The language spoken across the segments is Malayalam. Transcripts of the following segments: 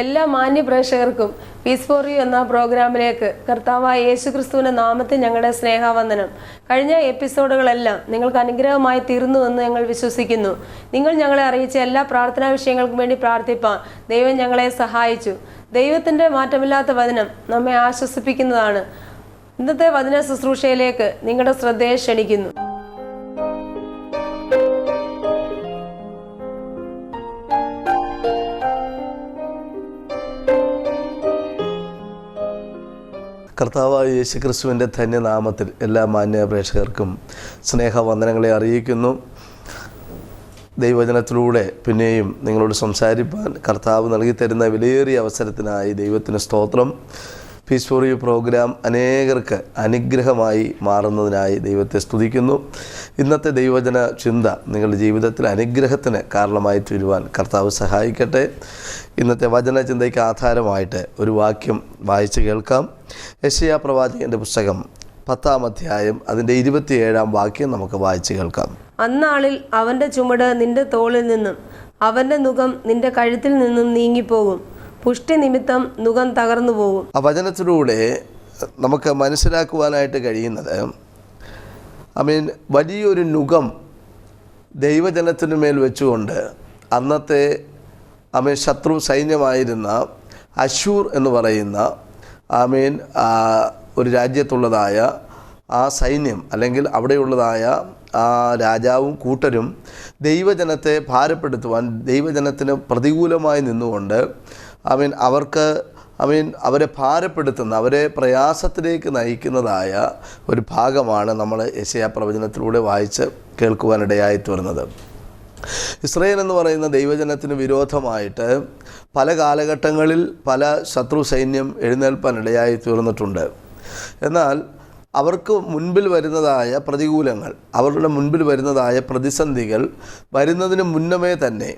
എല്ലാ മാന്യ പ്രേക്ഷകർക്കും പീസ് ഫോർ യു എന്ന പ്രോഗ്രാമിലേക്ക് കർത്താവായ യേശുക്രിസ്തുവിന്റെ നാമത്തിൽ ഞങ്ങളുടെ സ്നേഹവന്ദനം. കഴിഞ്ഞ എപ്പിസോഡുകളെല്ലാം നിങ്ങൾക്ക് അനുഗ്രഹമായി തീർന്നുവെന്ന് ഞങ്ങൾ വിശ്വസിക്കുന്നു. നിങ്ങൾ ഞങ്ങളെ അറിയിച്ച എല്ലാ പ്രാർത്ഥനാ വിഷയങ്ങൾക്കും വേണ്ടി പ്രാർത്ഥിപ്പാൻ ദൈവം ഞങ്ങളെ സഹായിച്ചു. ദൈവത്തിൻ്റെ മാറ്റമില്ലാത്ത വചനം നമ്മെ ആശ്വസിപ്പിക്കുന്നതാണ്. ഇന്നത്തെ വചന ശുശ്രൂഷയിലേക്ക് നിങ്ങളുടെ ശ്രദ്ധയെ ക്ഷണിക്കുന്നു. കർത്താവായ യേശുക്രിസ്തുവിൻ്റെ ധന്യനാമത്തിൽ എല്ലാ മാന്യ പ്രേക്ഷകർക്കും സ്നേഹവന്ദനങ്ങളെ അറിയിക്കുന്നു. ദൈവവചനത്തിലൂടെ പിന്നെയും നിങ്ങളോട് സംസാരിപ്പാൻ കർത്താവ് നൽകി തരുന്ന വിലയേറിയ അവസരത്തിനായി ദൈവത്തിന് സ്തോത്രം. പീസ് ഫോർ യു പ്രോഗ്രാം അനേകർക്ക് അനുഗ്രഹമായി മാറുന്നതിനായി ദൈവത്തെ സ്തുതിക്കുന്നു. ഇന്നത്തെ ദൈവവചന ചിന്ത നിങ്ങളുടെ ജീവിതത്തിൽ അനുഗ്രഹത്തിന് കാരണമായി തീരുവാൻ കർത്താവ് സഹായിക്കട്ടെ. ഇന്നത്തെ വചന ചിന്തയ്ക്ക് ആധാരമായിട്ട് ഒരു വാക്യം വായിച്ച് കേൾക്കാം. യെശയ്യാ പ്രവാചകൻ്റെ പുസ്തകം 10-ാം അധ്യായം അതിൻ്റെ 27-ാം വാക്യം നമുക്ക് വായിച്ച് കേൾക്കാം. അന്നാളിൽ അവൻ്റെ ചുമട് നിന്റെ തോളിൽ നിന്നും അവൻ്റെ നുകം നിന്റെ കഴുത്തിൽ നിന്നും നീങ്ങിപ്പോകും. പുഷ്ടി നിമിത്തം നുകം തകർന്നു പോകും. ആ വചനത്തിലൂടെ നമുക്ക് മനസ്സിലാക്കുവാനായിട്ട് കഴിയുന്നത് വലിയൊരു നുകം ദൈവജനത്തിനു മേൽ വെച്ചുകൊണ്ട് അന്നത്തെ ശത്രു സൈന്യമായിരുന്ന അശൂർ എന്ന് പറയുന്ന ഒരു രാജ്യത്തുള്ളതായ ആ സൈന്യം അല്ലെങ്കിൽ അവിടെയുള്ളതായ ആ രാജാവും കൂട്ടരും ദൈവജനത്തെ ഭാരപ്പെടുത്തുവാൻ ദൈവജനത്തിന് പ്രതികൂലമായി നിന്നുകൊണ്ട് അവരെ ഭാരപ്പെടുത്തുന്ന അവരെ പ്രയാസത്തിലേക്ക് നയിക്കുന്നതായ ഒരു ഭാഗമാണ് നമ്മൾ യെശയ്യാ പ്രവചനത്തിലൂടെ വായിച്ച് കേൾക്കുവാനിടയായി തീർന്നത്. ഇസ്രായേൽ എന്ന് പറയുന്ന ദൈവജനത്തിന് വിരോധമായിട്ട് പല കാലഘട്ടങ്ങളിൽ പല ശത്രു സൈന്യം എഴുന്നേൽപ്പാനിടയായി തീർന്നിട്ടുണ്ട്. എന്നാൽ അവർക്ക് മുൻപിൽ വരുന്നതായ പ്രതികൂലങ്ങൾ, അവരുടെ മുൻപിൽ വരുന്നതായ പ്രതിസന്ധികൾ വരുന്നതിന് മുന്നമേ തന്നെ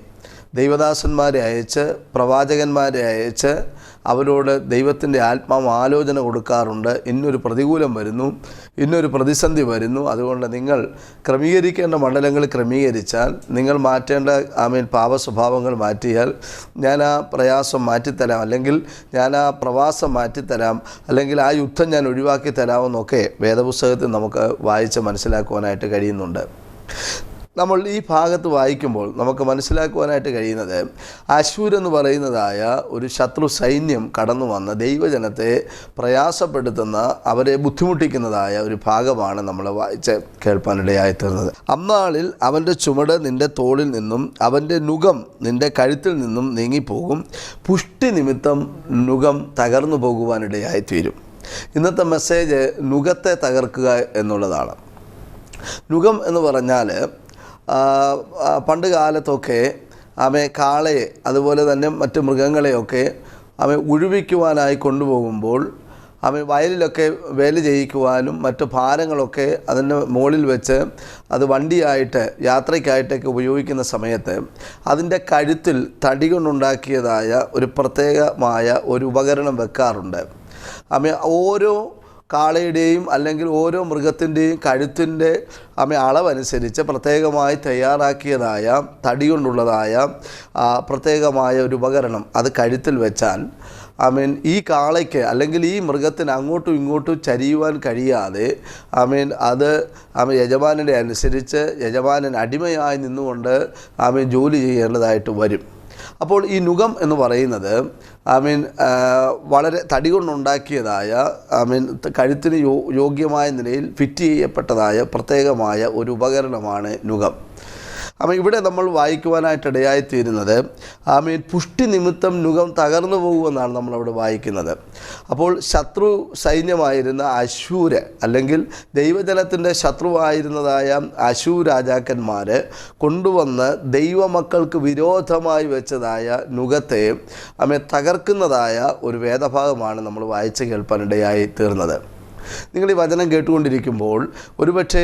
ദൈവദാസന്മാരെ അയച്ച് പ്രവാചകന്മാരെ അയച്ച് അവരോട് ദൈവത്തിൻ്റെ ആത്മാവ് ആലോചന കൊടുക്കാറുണ്ട്. ഇന്നൊരു പ്രതികൂലം വരുന്നു, ഇന്നൊരു പ്രതിസന്ധി വരുന്നു, അതുകൊണ്ട് നിങ്ങൾ ക്രമീകരിക്കേണ്ട മണ്ഡലങ്ങൾ ക്രമീകരിച്ചാൽ, നിങ്ങൾ മാറ്റേണ്ട പാപ സ്വഭാവങ്ങൾ മാറ്റിയാൽ ഞാൻ ആ പ്രയാസം മാറ്റിത്തരാം, അല്ലെങ്കിൽ ഞാൻ ആ പ്രവാസം മാറ്റിത്തരാം, അല്ലെങ്കിൽ ആ യുദ്ധം ഞാൻ ഒഴിവാക്കി തരാമെന്നൊക്കെ വേദപുസ്തകത്തിൽ നമുക്ക് വായിച്ച് മനസ്സിലാക്കുവാനായിട്ട് കഴിയുന്നുണ്ട്. നമ്മൾ ഈ ഭാഗത്ത് വായിക്കുമ്പോൾ നമുക്ക് മനസ്സിലാക്കുവാനായിട്ട് കഴിയുന്നത് അശൂർ എന്ന് പറയുന്നതായ ഒരു ശത്രു സൈന്യം കടന്നു വന്ന് ദൈവജനത്തെ പ്രയാസപ്പെടുത്തുന്ന, അവരെ ബുദ്ധിമുട്ടിക്കുന്നതായ ഒരു ഭാഗമാണ് നമ്മൾ വായിച്ച് കേൾപ്പാനിടയായി തീർന്നത്. അന്നാളിൽ അവൻ്റെ ചുമട് നിൻ്റെ തോളിൽ നിന്നും അവൻ്റെ നുകം നിൻ്റെ കഴുത്തിൽ നിന്നും നീങ്ങിപ്പോകും. പുഷ്ടി നിമിത്തം നുകം തകർന്നു പോകുവാനിടയായി തീരും. ഇന്നത്തെ മെസ്സേജ് നുകത്തെ തകർക്കുക എന്നുള്ളതാണ്. നുകം എന്ന് പറഞ്ഞാൽ പണ്ട് കാലത്തൊക്കെ കാളയെ അതുപോലെ തന്നെ മറ്റ് മൃഗങ്ങളെയൊക്കെ ഉഴുവിക്കുവാനായി കൊണ്ടുപോകുമ്പോൾ വയലിലൊക്കെ വേല ചെയ്യിക്കുവാനും മറ്റു ഭാരങ്ങളൊക്കെ അതിൻ്റെ മുകളിൽ വെച്ച് അത് വണ്ടിയായിട്ട് യാത്രയ്ക്കായിട്ടൊക്കെ ഉപയോഗിക്കുന്ന സമയത്ത് അതിൻ്റെ കഴുത്തിൽ തടി കൊണ്ടുണ്ടാക്കിയതായ ഒരു പ്രത്യേകമായ ഒരു ഉപകരണം വെക്കാറുണ്ട്. ഓരോ കാളയുടെയും അല്ലെങ്കിൽ ഓരോ മൃഗത്തിൻ്റെയും കഴുത്തിൻ്റെ അളവനുസരിച്ച് പ്രത്യേകമായി തയ്യാറാക്കിയതായ തടി കൊണ്ടുള്ളതായ പ്രത്യേകമായ ഒരു ഉപകരണം അത് കഴുത്തിൽ വെച്ചാൽ ഈ കാളയ്ക്ക് അല്ലെങ്കിൽ ഈ മൃഗത്തിന് അങ്ങോട്ടും ഇങ്ങോട്ടും ചരിയുവാൻ കഴിയാതെ അത് യജമാനൻ്റെ അനുസരിച്ച് യജമാനൻ അടിമയായി നിന്നുകൊണ്ട് ജോലി ചെയ്യേണ്ടതായിട്ട് വരും. അപ്പോൾ ഈ നുകം എന്ന് പറയുന്നത് വളരെ തടി കൊണ്ടുണ്ടാക്കിയതായ കഴുത്തിന് യോഗ്യമായ നിലയിൽ ഫിറ്റ് ചെയ്യപ്പെട്ടതായ പ്രത്യേകമായ ഒരു ഉപകരണമാണ് നുകം. ഇവിടെ നമ്മൾ വായിക്കുവാനായിട്ടിടയായിത്തീരുന്നത് പുഷ്ടി നിമിത്തം നുകം തകർന്നു പോകുമെന്നാണ് നമ്മളവിടെ വായിക്കുന്നത്. അപ്പോൾ ശത്രു സൈന്യമായിരുന്ന അശൂര് അല്ലെങ്കിൽ ദൈവജനത്തിൻ്റെ ശത്രുവായിരുന്നതായ അശൂർ രാജാക്കന്മാർ കൊണ്ടുവന്ന് ദൈവമക്കൾക്ക് വിരോധമായി വെച്ചതായ നുകത്തെ തകർക്കുന്നതായ ഒരു വേദഭാഗമാണ് നമ്മൾ വായിച്ച് കേൾപ്പാനിടയായി തീർന്നത്. നിങ്ങൾ ഈ വചനം കേട്ടുകൊണ്ടിരിക്കുമ്പോൾ ഒരുപക്ഷെ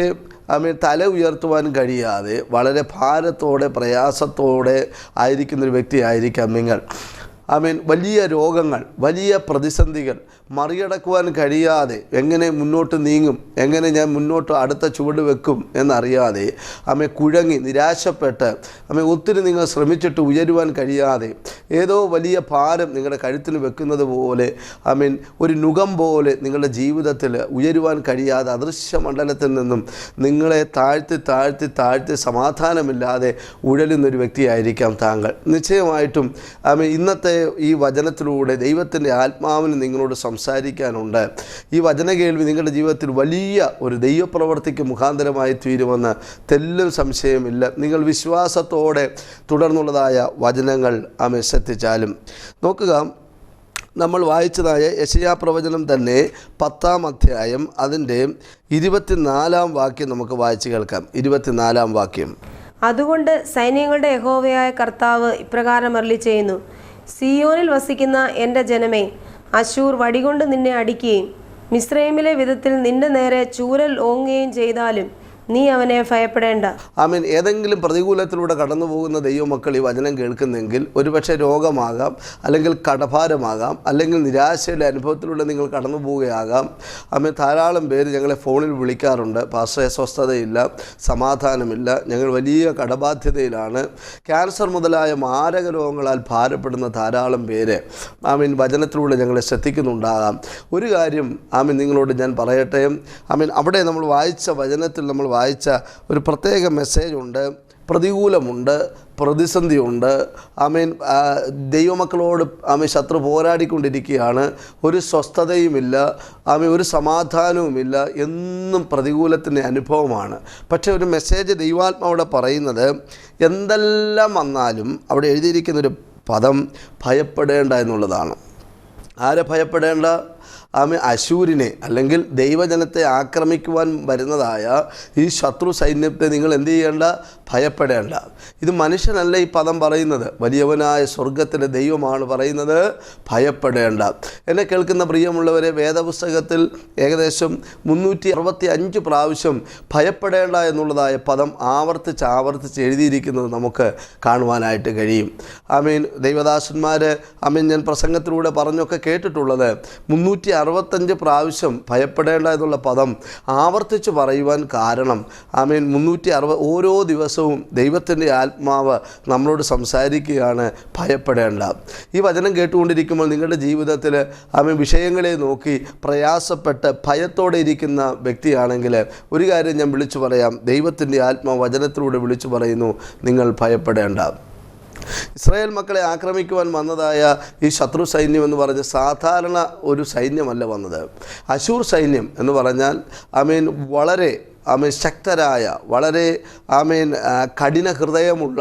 തല ഉയർത്തുവാൻ കഴിയാതെ വളരെ ഭാരത്തോടെ പ്രയാസത്തോടെ ആയിരിക്കുന്നൊരു വ്യക്തിയായിരിക്കാം നിങ്ങൾ. ആമേൻ വലിയ രോഗങ്ങൾ, വലിയ പ്രതിസന്ധികൾ മറികടക്കുവാൻ കഴിയാതെ എങ്ങനെ മുന്നോട്ട് നീങ്ങും, എങ്ങനെ ഞാൻ മുന്നോട്ട് അടുത്ത ചുവട് വെക്കും എന്നറിയാതെ കുഴങ്ങി നിരാശപ്പെട്ട് ഒത്തിരി നിങ്ങൾ ശ്രമിച്ചിട്ട് ഉയരുവാൻ കഴിയാതെ ഏതോ വലിയ ഭാരം നിങ്ങളുടെ കഴുത്തിന് വെക്കുന്നത് പോലെ ഒരു നുകം പോലെ നിങ്ങളുടെ ജീവിതത്തിൽ ഉയരുവാൻ കഴിയാതെ അദൃശ്യ മണ്ഡലത്തിൽ നിന്നും നിങ്ങളെ താഴ്ത്തി താഴ്ത്തി താഴ്ത്തി സമാധാനമില്ലാതെ ഉഴലുന്നൊരു വ്യക്തിയായിരിക്കാം താങ്കൾ. നിശ്ചയമായിട്ടും ഇന്നത്തെ ഈ വചനത്തിലൂടെ ദൈവത്തിൻ്റെ ആത്മാവിന് നിങ്ങളോട് സംസാരിക്കാനുണ്ട്. ഈ വചന കേൾവി നിങ്ങളുടെ ജീവിതത്തിൽ വലിയ ഒരു ദൈവപ്രവർത്തിക്ക് മുഖാന്തരമായി തീരുമെന്ന് തെല്ലും സംശയമില്ല. നിങ്ങൾ വിശ്വാസത്തോടെ തുടർന്നുള്ളതായ വചനങ്ങൾ ശ്രദ്ധിച്ചാലും. നോക്കുക, നമ്മൾ വായിച്ചതായ യെശയ്യാ പ്രവചനം തന്നെ 10-ാം അധ്യായം അതിൻ്റെ 24-ാം വാക്യം നമുക്ക് വായിച്ച് കേൾക്കാം. 24-ാം വാക്യം: അതുകൊണ്ട് സൈന്യങ്ങളുടെ യഹോവയായ കർത്താവ് ഇപ്രകാരം അരുളിച്ചെയ്യുന്നു, സിയോനിൽ വസിക്കുന്ന എൻ്റെ ജനമേ, അശൂർ വടികൊണ്ട് നിന്നെ അടിക്കുകയും മിസ്രൈമിലെ വിധത്തിൽ നിന്റെ നേരെ ചൂരൽ ഓങ്ങുകയും ചെയ്താലും നീ അവനെ ഭയപ്പെടേണ്ട. ഏതെങ്കിലും പ്രതികൂലത്തിലൂടെ കടന്നു പോകുന്ന ദൈവമക്കൾ ഈ വചനം കേൾക്കുന്നെങ്കിൽ ഒരുപക്ഷെ രോഗമാകാം, അല്ലെങ്കിൽ കടഭാരമാകാം, അല്ലെങ്കിൽ നിരാശയുടെ അനുഭവത്തിലൂടെ നിങ്ങൾ കടന്നു പോവുകയാകാം. ധാരാളം പേര് ഞങ്ങളെ ഫോണിൽ വിളിക്കാറുണ്ട്, പാസ്റ്ററെ സ്വസ്ഥതയില്ല, സമാധാനമില്ല, ഞങ്ങൾ വലിയ കടബാധ്യതയിലാണ്. ക്യാൻസർ മുതലായ മാരക രോഗങ്ങളാൽ ഭാരപ്പെടുന്ന ധാരാളം പേര് വചനത്തിലൂടെ ഞങ്ങളെ ശ്രദ്ധിക്കുന്നുണ്ടാകാം. ഒരു കാര്യം നിങ്ങളോട് ഞാൻ പറയട്ടെ. അവിടെ നമ്മൾ വായിച്ച വചനത്തിൽ നമ്മൾ വായിച്ച ഒരു പ്രത്യേക മെസ്സേജ് ഉണ്ട്. പ്രതികൂലമുണ്ട്, പ്രതിസന്ധിയുണ്ട്. ദൈവമക്കളോട് ശത്രു പോരാടിക്കൊണ്ടിരിക്കുകയാണ്. ഒരു സ്വസ്ഥതയുമില്ല, ഒരു സമാധാനവുമില്ല, എന്നും പ്രതികൂലത്തിൻ്റെ അനുഭവമാണ്. പക്ഷേ ഒരു മെസ്സേജ് ദൈവാത്മാവിടെ പറയുന്നത്, എന്തെല്ലാം വന്നാലും അവിടെ എഴുതിയിരിക്കുന്നൊരു പദം ഭയപ്പെടേണ്ട എന്നുള്ളതാണ്. ആരെ ഭയപ്പെടേണ്ട? അശൂരിനെ, അല്ലെങ്കിൽ ദൈവജനത്തെ ആക്രമിക്കുവാൻ വരുന്നതായ ഈ ശത്രു സൈന്യത്തെ നിങ്ങൾ എന്ത് ചെയ്യേണ്ട? ഭയപ്പെടേണ്ട. ഇത് മനുഷ്യനല്ല ഈ പദം പറയുന്നത്, വലിയവനായ സ്വർഗത്തിലെ ദൈവമാണ് പറയുന്നത്, ഭയപ്പെടേണ്ട. എന്നെ കേൾക്കുന്ന പ്രിയമുള്ളവരെ, വേദപുസ്തകത്തിൽ ഏകദേശം 365 പ്രാവശ്യം ഭയപ്പെടേണ്ട എന്നുള്ളതായ പദം ആവർത്തിച്ച് എഴുതിയിരിക്കുന്നത് നമുക്ക് കാണുവാനായിട്ട് കഴിയും. ദൈവദാസന്മാർ ഞാൻ പ്രസംഗത്തിലൂടെ പറഞ്ഞൊക്കെ കേട്ടിട്ടുള്ളത് 365 പ്രാവശ്യം ഭയപ്പെടേണ്ട എന്നുള്ള പദം ആവർത്തിച്ച് പറയുവാൻ കാരണം 360 ഓരോ ദിവസവും ദൈവത്തിൻ്റെ ആത്മാവ് നമ്മളോട് സംസാരിക്കുകയാണ്, ഭയപ്പെടേണ്ട. ഈ വചനം കേട്ടുകൊണ്ടിരിക്കുമ്പോൾ നിങ്ങളുടെ ജീവിതത്തിൽ വിഷയങ്ങളെ നോക്കി പ്രയാസപ്പെട്ട് ഭയത്തോടെ ഇരിക്കുന്ന വ്യക്തിയാണെങ്കിൽ ഒരു കാര്യം ഞാൻ വിളിച്ചു പറയാം. ദൈവത്തിൻ്റെ ആത്മാവ് വചനത്തിലൂടെ വിളിച്ചു പറയുന്നു, നിങ്ങൾ ഭയപ്പെടേണ്ട. ഇസ്രായേൽ മക്കളെ ആക്രമിക്കുവാൻ വന്നതായ ഈ ശത്രു സൈന്യം എന്ന് പറഞ്ഞ് സാധാരണ ഒരു സൈന്യമല്ല വന്നത്. അശൂർ സൈന്യം എന്ന് പറഞ്ഞാൽ വളരെ ശക്തരായ, വളരെ കഠിന ഹൃദയമുള്ള,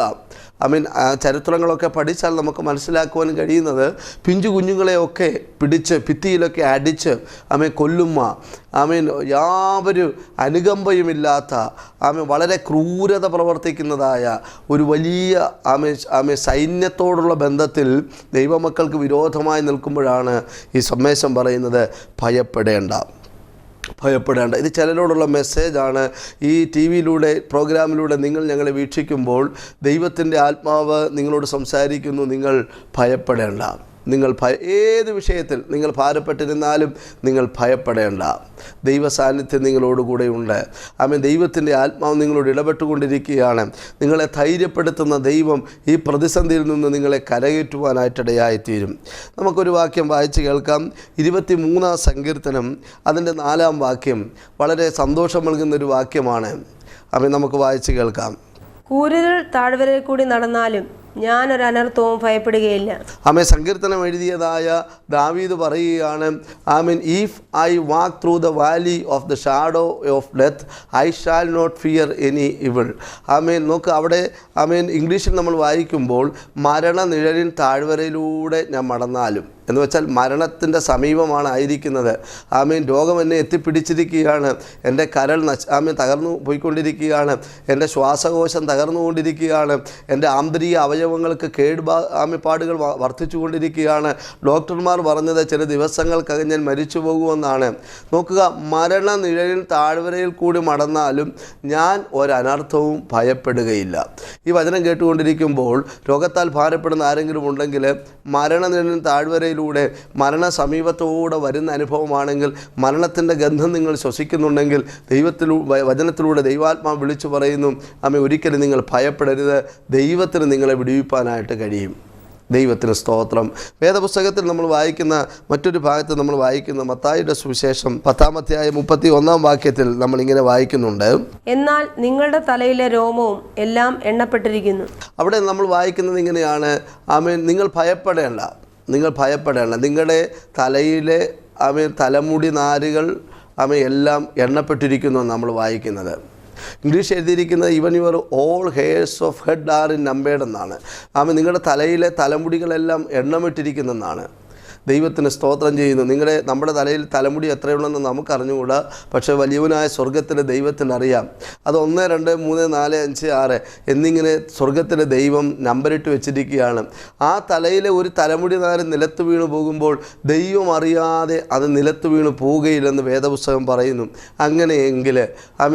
ചരിത്രങ്ങളൊക്കെ പഠിച്ചാൽ നമുക്ക് മനസ്സിലാക്കുവാൻ കഴിയുന്നത്, പിഞ്ചു കുഞ്ഞുങ്ങളെയൊക്കെ പിടിച്ച് ഭിത്തിയിലൊക്കെ അടിച്ച് കൊല്ലുമ്മ, യാതൊരു അനുകമ്പയുമില്ലാത്ത, വളരെ ക്രൂരത പ്രവർത്തിക്കുന്നതായ ഒരു വലിയ സൈന്യത്തോടുള്ള ബന്ധത്തിൽ ദൈവമക്കൾക്ക് വിരോധമായി നിൽക്കുമ്പോഴാണ് ഈ സന്ദേശം പറയുന്നത്, ഭയപ്പെടേണ്ട. ഇത് ചിലരോടുള്ള മെസ്സേജാണ്. ഈ ടി വിയിലൂടെ, പ്രോഗ്രാമിലൂടെ നിങ്ങൾ ഞങ്ങളെ വീക്ഷിക്കുമ്പോൾ ദൈവത്തിൻ്റെ ആത്മാവ് നിങ്ങളോട് സംസാരിക്കുന്നു, നിങ്ങൾ ഭയപ്പെടേണ്ട. ഏത് വിഷയത്തിൽ നിങ്ങൾ ഭാരപ്പെട്ടിരുന്നാലും നിങ്ങൾ ഭയപ്പെടേണ്ട. ദൈവ സാന്നിധ്യം നിങ്ങളോടുകൂടെ ഉണ്ട്. ദൈവത്തിൻ്റെ ആത്മാവ് നിങ്ങളോട് ഇടപെട്ടുകൊണ്ടിരിക്കുകയാണ്. നിങ്ങളെ ധൈര്യപ്പെടുത്തുന്ന ദൈവം ഈ പ്രതിസന്ധിയിൽ നിന്ന് നിങ്ങളെ കരകയറ്റുവാനായിട്ടിടയായിത്തീരും. നമുക്കൊരു വാക്യം വായിച്ച് കേൾക്കാം. 23-ാം സങ്കീർത്തനം അതിൻ്റെ 4-ാം വാക്യം വളരെ സന്തോഷം നൽകുന്നൊരു വാക്യമാണ്. നമുക്ക് വായിച്ച് കേൾക്കാം. കൂരിരുൾ താഴ്വരയിൽ കൂടി നടന്നാലും ഞാനൊരു അനർത്ഥവും ഭയപ്പെടുകയില്ല. സങ്കീർത്തനം എഴുതിയതായ ദാവീദ് പറയുകയാണ്, if I walk through the valley of the shadow of death I shall not fear any evil. നോക്ക്, അവിടെ ഇംഗ്ലീഷിൽ നമ്മൾ വായിക്കുമ്പോൾ മരണനിഴലിൻ താഴ്വരയിലൂടെ ഞാൻ നടന്നാലും എന്ന് വെച്ചാൽ മരണത്തിൻ്റെ സമീപമാണ് ആയിരിക്കുന്നത്. രോഗം എന്നെ എത്തിപ്പിടിച്ചിരിക്കുകയാണ്, എൻ്റെ കരൾ തകർന്നു പോയിക്കൊണ്ടിരിക്കുകയാണ്, എൻ്റെ ശ്വാസകോശം തകർന്നുകൊണ്ടിരിക്കുകയാണ്, എൻ്റെ ആന്തരിക അവയവങ്ങൾക്ക് പാടുകൾ വർദ്ധിച്ചു കൊണ്ടിരിക്കുകയാണ്. ഡോക്ടർമാർ പറഞ്ഞത് ചില ദിവസങ്ങൾക്കകം ഞാൻ മരിച്ചു പോകുമെന്നാണ്. നോക്കുക, മരണനിഴലിൽ താഴ്വരയിൽ കൂടി നടന്നാലും ഞാൻ ഒരനർത്ഥവും ഭയപ്പെടുകയില്ല. ഈ വചനം കേട്ടുകൊണ്ടിരിക്കുമ്പോൾ രോഗത്താൽ ഭാരപ്പെടുന്ന ആരെങ്കിലും ഉണ്ടെങ്കിൽ, മരണനിഴലിൽ താഴ്വരയിലൂടെ മരണ സമീപത്തോടെ വരുന്ന അനുഭവമാണെങ്കിൽ, മരണത്തിൻ്റെ ഗന്ധം നിങ്ങൾ ശ്വസിക്കുന്നുണ്ടെങ്കിൽ, വചനത്തിലൂടെ ദൈവാത്മാവ് വിളിച്ചു പറയുന്നു, ഒരിക്കലും നിങ്ങൾ ഭയപ്പെടരുത്, ദൈവത്തിന് നിങ്ങളെ വിടുവിപ്പാനായിട്ട് കഴിയും. ദൈവത്തിന് സ്തോത്രം. വേദപുസ്തകത്തിൽ നമ്മൾ വായിക്കുന്ന മറ്റൊരു ഭാഗത്ത് നമ്മൾ വായിക്കുന്ന മത്തായിയുടെ സുവിശേഷം 10-ാം അധ്യായം 31-ാം വാക്യത്തിൽ നമ്മൾ ഇങ്ങനെ വായിക്കുന്നുണ്ട്, എന്നാൽ നിങ്ങളുടെ തലയിലെ രോമവും എല്ലാം എണ്ണപ്പെട്ടിരിക്കുന്നു. അവിടെ നമ്മൾ വായിക്കുന്നത് ഇങ്ങനെയാണ്, നിങ്ങൾ ഭയപ്പെടേണ്ട, നിങ്ങളുടെ തലയിലെ തലമുടി നാരുകൾ എല്ലാം എണ്ണപ്പെട്ടിരിക്കുന്നു നമ്മൾ വായിക്കുന്നത്. ഇംഗ്ലീഷ് എഴുതിയിരിക്കുന്നത് even your all hairs of head are in numbered എന്നാണ്. നിങ്ങളുടെ തലയിലെ തലമുടികളെല്ലാം എണ്ണമിട്ടിരിക്കുന്നെന്നാണ്. ദൈവത്തിന് സ്തോത്രം ചെയ്യുന്നു. നമ്മുടെ തലയിൽ തലമുടി എത്രയുള്ളതെന്ന് നമുക്കറിഞ്ഞുകൂടാ, പക്ഷേ വലിയവനായ സ്വർഗത്തിലെ ദൈവത്തിനറിയാം. അത് 1, 2, 3, 4, 5, 6 എന്നിങ്ങനെ സ്വർഗത്തിലെ ദൈവം നമ്പറിട്ട് വെച്ചിരിക്കുകയാണ്. ആ തലയിലെ ഒരു തലമുടി നാര് നിലത്ത് വീണു പോകുമ്പോൾ ദൈവം അറിയാതെ അത് നിലത്ത് വീണു പോവുകയില്ലെന്ന് വേദപുസ്തകം പറയുന്നു. അങ്ങനെയെങ്കിൽ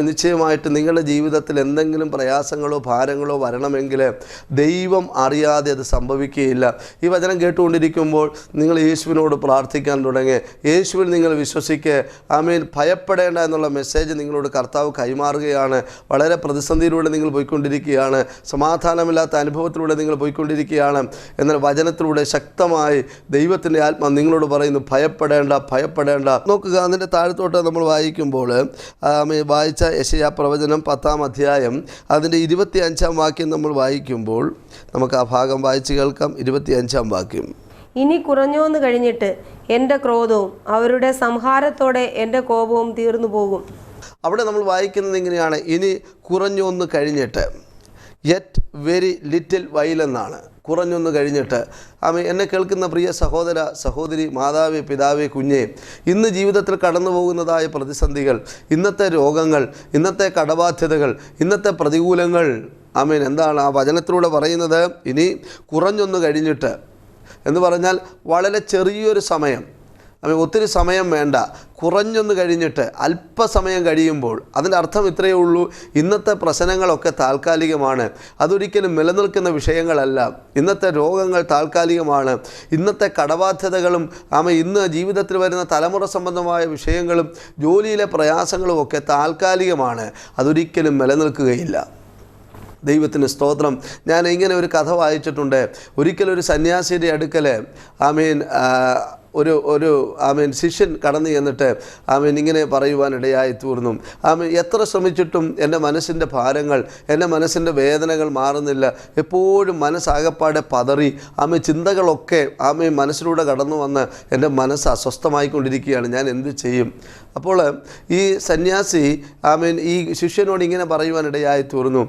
നിശ്ചയമായിട്ട് നിങ്ങളുടെ ജീവിതത്തിൽ എന്തെങ്കിലും പ്രയാസങ്ങളോ ഭാരങ്ങളോ വരണമെങ്കിൽ ദൈവം അറിയാതെ അത് സംഭവിക്കുകയില്ല. ഈ വചനം കേട്ടുകൊണ്ടിരിക്കുമ്പോൾ നിങ്ങൾ യേശുവിനോട് പ്രാർത്ഥിക്കാൻ തുടങ്ങി, യേശുവിൽ നിങ്ങൾ വിശ്വസിക്കുക. ഭയപ്പെടേണ്ട എന്നുള്ള മെസ്സേജ് നിങ്ങളോട് കർത്താവ് കൈമാറുകയാണ്. വളരെ പ്രതിസന്ധിയിലൂടെ നിങ്ങൾ പോയിക്കൊണ്ടിരിക്കുകയാണ്, സമാധാനമില്ലാത്ത അനുഭവത്തിലൂടെ നിങ്ങൾ പോയിക്കൊണ്ടിരിക്കുകയാണ്. എന്നാൽ വചനത്തിലൂടെ ശക്തമായി ദൈവത്തിൻ്റെ ആത്മാ നിങ്ങളോട് പറയുന്നു, ഭയപ്പെടേണ്ട. നോക്കുക, അതിൻ്റെ താഴത്തോട്ട് നമ്മൾ വായിക്കുമ്പോൾ വായിച്ച യെശയ്യാ പ്രവചനം 10-ാം അധ്യായം അതിൻ്റെ 25-ാം വാക്യം നമ്മൾ വായിക്കുമ്പോൾ നമുക്ക് ആ ഭാഗം വായിച്ച് കേൾക്കാം. 25-ാം വാക്യം, ഇനി കുറഞ്ഞോന്ന് കഴിഞ്ഞിട്ട് എൻ്റെ ക്രോധവും അവരുടെ സംഹാരത്തോടെ എൻ്റെ കോപവും തീർന്നു പോകും. അവിടെ നമ്മൾ വായിക്കുന്നത് ഇങ്ങനെയാണ്, ഇനി കുറഞ്ഞൊന്ന് കഴിഞ്ഞിട്ട്, യെറ്റ് വെരി ലിറ്റിൽ വൈൽ എന്നാണ്. കുറഞ്ഞൊന്ന് കഴിഞ്ഞിട്ട്. എന്നെ കേൾക്കുന്ന പ്രിയ സഹോദര സഹോദരി, മാതാവേ, പിതാവേ, കുഞ്ഞേ, ഇന്ന് ജീവിതത്തിൽ കടന്നു പോകുന്നതായ പ്രതിസന്ധികൾ, ഇന്നത്തെ രോഗങ്ങൾ, ഇന്നത്തെ കടബാധ്യതകൾ, ഇന്നത്തെ പ്രതികൂലങ്ങൾ, എന്താണ് ആ വചനത്തിലൂടെ പറയുന്നത്? ഇനി കുറഞ്ഞൊന്ന് കഴിഞ്ഞിട്ട് എന്ന് പറഞ്ഞാൽ വളരെ ചെറിയൊരു സമയം, ഒത്തിരി സമയം വേണ്ട, കുറഞ്ഞൊന്ന് കഴിഞ്ഞിട്ട് അല്പസമയം കഴിയുമ്പോൾ. അതിൻ്റെ അർത്ഥം ഇത്രയേ ഉള്ളൂ, ഇന്നത്തെ പ്രശ്നങ്ങളൊക്കെ താൽക്കാലികമാണ്, അതൊരിക്കലും നിലനിൽക്കുന്ന വിഷയങ്ങളല്ല. ഇന്നത്തെ രോഗങ്ങൾ താൽക്കാലികമാണ്, ഇന്നത്തെ കടബാധ്യതകളും ഇന്ന് ജീവിതത്തിൽ വരുന്ന തലമുറ സംബന്ധമായ വിഷയങ്ങളും ജോലിയിലെ പ്രയാസങ്ങളും ഒക്കെ താൽക്കാലികമാണ്, അതൊരിക്കലും നിലനിൽക്കുകയില്ല. ദൈവത്തിന് സ്തോത്രം. ഞാൻ ഇങ്ങനെ ഒരു കഥ വായിച്ചിട്ടുണ്ട്. ഒരിക്കലൊരു സന്യാസിയുടെ അടുക്കൽ ഒരു ശിഷ്യൻ കടന്നു ചെന്നിട്ട് ഇങ്ങനെ പറയുവാനിടയായി തീർന്നു, എത്ര ശ്രമിച്ചിട്ടും എൻ്റെ മനസ്സിൻ്റെ ഭാരങ്ങൾ, എൻ്റെ മനസ്സിൻ്റെ വേദനകൾ മാറുന്നില്ല, എപ്പോഴും മനസ്സാകപ്പാടെ പതറി, ചിന്തകളൊക്കെ മനസ്സിലൂടെ കടന്നു വന്ന് എൻ്റെ മനസ്സ് അസ്വസ്ഥമായിക്കൊണ്ടിരിക്കുകയാണ്, ഞാൻ എന്ത് ചെയ്യും? അപ്പോൾ ഈ സന്യാസി ഈ ശിഷ്യനോട് ഇങ്ങനെ പറയുവാനിടയായി തീർന്നു,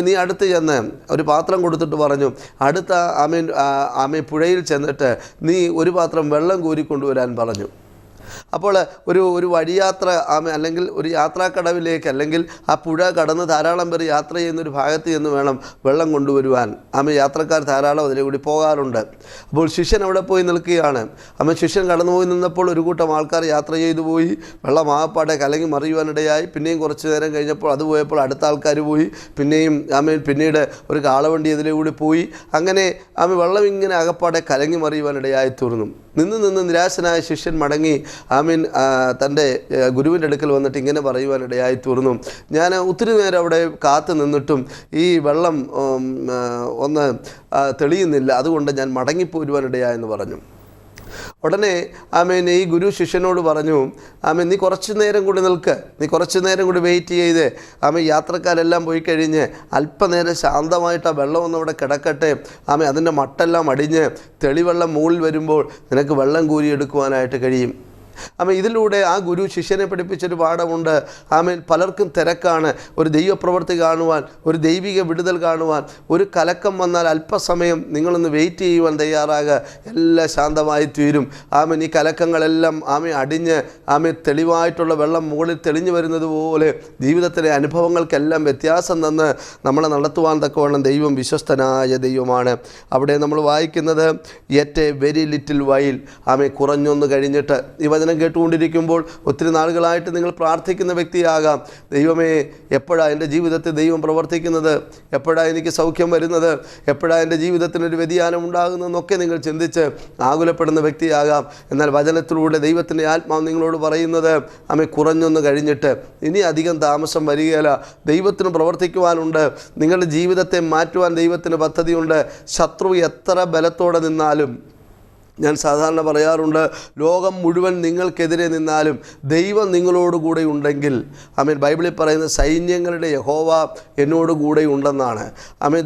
നീ അടുത്ത് ചെന്ന് ഒരു പാത്രം കൊടുത്തിട്ട് പറഞ്ഞു, അടുത്ത പുഴയിൽ ചെന്നിട്ട് നീ ഒരു പാത്രം വെള്ളം കോരിക്കൊണ്ടുവരാൻ പറഞ്ഞു. അപ്പോൾ ഒരു വഴിയാത്ര അല്ലെങ്കിൽ ഒരു യാത്രാക്കടവിലേക്ക്, അല്ലെങ്കിൽ ആ പുഴ കടന്ന് ധാരാളം പേർ യാത്ര ചെയ്യുന്നൊരു ഭാഗത്ത് ചെന്ന് വേണം വെള്ളം കൊണ്ടുവരുവാൻ. യാത്രക്കാർ ധാരാളം അതിലെ കൂടി പോകാറുണ്ട്. അപ്പോൾ ശിഷ്യൻ അവിടെ പോയി നിൽക്കുകയാണ്. ശിഷ്യൻ കടന്നു പോയി നിന്നപ്പോൾ ഒരു കൂട്ടം ആൾക്കാർ യാത്ര ചെയ്തു പോയി, വെള്ളം ആകപ്പാടെ കലങ്ങി മറിയുവാനിടയായി. പിന്നെയും കുറച്ച് നേരം കഴിഞ്ഞപ്പോൾ അത് പോയപ്പോൾ അടുത്ത ആൾക്കാർ പോയി, പിന്നെയും പിന്നീട് ഒരു കാളവണ്ടി ഇതിലെ കൂടി പോയി. അങ്ങനെ വെള്ളം ഇങ്ങനെ ആകപ്പാടെ കലങ്ങി മറിയുവാനിടയായി തീർന്നു. നിന്ന് നിരാശനായ ശിഷ്യൻ മടങ്ങി തൻ്റെ ഗുരുവിൻ്റെ അടുക്കൽ വന്നിട്ട് ഇങ്ങനെ പറയുവാനിടയായി തീർന്നു, ഞാൻ ഒത്തിരി നേരം അവിടെ കാത്തു നിന്നിട്ടും ഈ വെള്ളം ഒന്ന് തെളിയുന്നില്ല, അതുകൊണ്ട് ഞാൻ മടങ്ങിപ്പോരുവാനിടയായെന്ന് പറഞ്ഞു. ഉടനെ ഈ ഗുരു ശിഷ്യനോട് പറഞ്ഞു, നീ കുറച്ച് നേരം കൂടി നിൽക്ക്, നീ കുറച്ച് നേരം കൂടി വെയിറ്റ് ചെയ്ത് യാത്രക്കാരെല്ലാം പോയി കഴിഞ്ഞ് അല്പനേരം ശാന്തമായിട്ട് ആ വെള്ളം ഒന്ന് അവിടെ കിടക്കട്ടെ, അതിൻ്റെ മട്ടെല്ലാം അടിഞ്ഞ് തെളിവെള്ളം മുകളിൽ വരുമ്പോൾ നിനക്ക് വെള്ളം കോരിയെടുക്കുവാനായിട്ട് കഴിയും. ഇതിലൂടെ ആ ഗുരു ശിഷ്യനെ പഠിപ്പിച്ചൊരു പാഠമുണ്ട്. പലർക്കും തിരക്കാണ്. ഒരു ദൈവപ്രവൃത്തി കാണുവാൻ, ഒരു ദൈവിക വിടുതൽ കാണുവാൻ, ഒരു കലക്കം വന്നാൽ അല്പസമയം നിങ്ങളൊന്ന് വെയിറ്റ് ചെയ്യുവാൻ തയ്യാറാകുക, എല്ലാം ശാന്തമായി തീരും. ഈ കലക്കങ്ങളെല്ലാം അടിഞ്ഞ് തെളിവായിട്ടുള്ള വെള്ളം മുകളിൽ തെളിഞ്ഞു വരുന്നത് പോലെ ജീവിതത്തിലെ അനുഭവങ്ങൾക്കെല്ലാം വ്യത്യാസം തന്ന് നമ്മളെ നടത്തുവാൻ തക്കവണ്ണം ദൈവം വിശ്വസ്തനായ ദൈവമാണ്. അവിടെ നമ്മൾ വായിക്കുന്നത് yet a very little while, കുറഞ്ഞൊന്ന് കഴിഞ്ഞിട്ട്. ഈ വചനം കേട്ടുകൊണ്ടിരിക്കുമ്പോൾ ഒത്തിരി നാളുകളായിട്ട് നിങ്ങൾ പ്രാർത്ഥിക്കുന്ന വ്യക്തിയാകാം. ദൈവമേ, എപ്പോഴാണ് എൻ്റെ ജീവിതത്തിൽ ദൈവം പ്രവർത്തിക്കുന്നത്, എപ്പോഴാണ് എനിക്ക് സൗഖ്യം വരുന്നത്, എപ്പോഴാണ് എൻ്റെ ജീവിതത്തിനൊരു വ്യതിയാനം ഉണ്ടാകുന്നതെന്നൊക്കെ നിങ്ങൾ ചിന്തിച്ച് ആകുലപ്പെടുന്ന വ്യക്തിയാകാം. എന്നാൽ വചനത്തിലൂടെ ദൈവത്തിൻ്റെ ആത്മാവ് നിങ്ങളോട് പറയുന്നത് കുറഞ്ഞൊന്ന് കഴിഞ്ഞിട്ട്, ഇനി അധികം താമസം വരികയില്ല. ദൈവത്തിന് പ്രവർത്തിക്കുവാനുണ്ട്. നിങ്ങളുടെ ജീവിതത്തെ മാറ്റുവാൻ ദൈവത്തിന് പദ്ധതിയുണ്ട്. ശത്രു എത്ര ബലത്തോടെ നിന്നാലും, ഞാൻ സാധാരണ പറയാറുണ്ട്, ലോകം മുഴുവൻ നിങ്ങൾക്കെതിരെ നിന്നാലും ദൈവം നിങ്ങളോടുകൂടെ ഉണ്ടെങ്കിൽ, ബൈബിളിൽ പറയുന്ന സൈന്യങ്ങളുടെ യഹോവ എന്നോടുകൂടെ ഉണ്ടെന്നാണ്.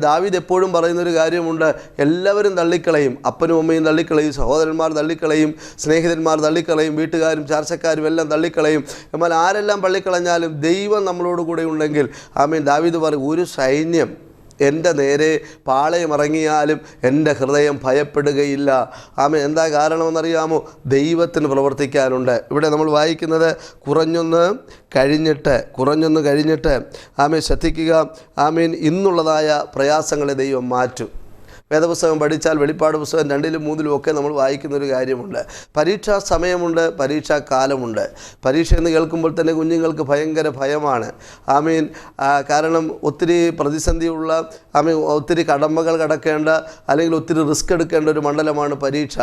ദാവീദ് എപ്പോഴും പറയുന്നൊരു കാര്യമുണ്ട്, എല്ലാവരും തള്ളിക്കളയും, അപ്പനും അമ്മയും തള്ളിക്കളയും, സഹോദരന്മാർ തള്ളിക്കളയും, സ്നേഹിതന്മാർ തള്ളിക്കളയും, വീട്ടുകാരും ചാർച്ചക്കാരും എല്ലാം തള്ളിക്കളയും. എന്നാൽ ആരെല്ലാം തള്ളിക്കളഞ്ഞാലും ദൈവം നമ്മളോടുകൂടെ ഉണ്ടെങ്കിൽ, ദാവീദ് പറയും, ഒരു സൈന്യം എൻ്റെ നേരെ പാളയമിറങ്ങിയാലും എൻ്റെ ഹൃദയം ഭയപ്പെടുകയില്ല. എന്താ കാരണമെന്നറിയാമോ? ദൈവത്തിന് പ്രവർത്തിക്കാനുണ്ട്. ഇവിടെ നമ്മൾ വായിക്കുന്നത് കുറഞ്ഞൊന്ന് കഴിഞ്ഞിട്ട് ശ്രദ്ധിക്കുക, ഇന്നുള്ളതായ പ്രയാസങ്ങളെ ദൈവം മാറ്റും. വേദപുസ്തകം പഠിച്ചാൽ വെളിപ്പാട് പുസ്തകം 2-ലും 3-ലും ഒക്കെ നമ്മൾ വായിക്കുന്നൊരു കാര്യമുണ്ട്. പരീക്ഷാ സമയമുണ്ട്, പരീക്ഷാ കാലമുണ്ട്. പരീക്ഷ എന്ന് കേൾക്കുമ്പോൾ തന്നെ കുഞ്ഞുങ്ങൾക്ക് ഭയങ്കര ഭയമാണ്. കാരണം ഒത്തിരി പ്രതിസന്ധിയുള്ള, ഒത്തിരി കടമ്പകൾ കടക്കേണ്ട, അല്ലെങ്കിൽ ഒത്തിരി റിസ്ക് എടുക്കേണ്ട ഒരു മണ്ഡലമാണ് പരീക്ഷ.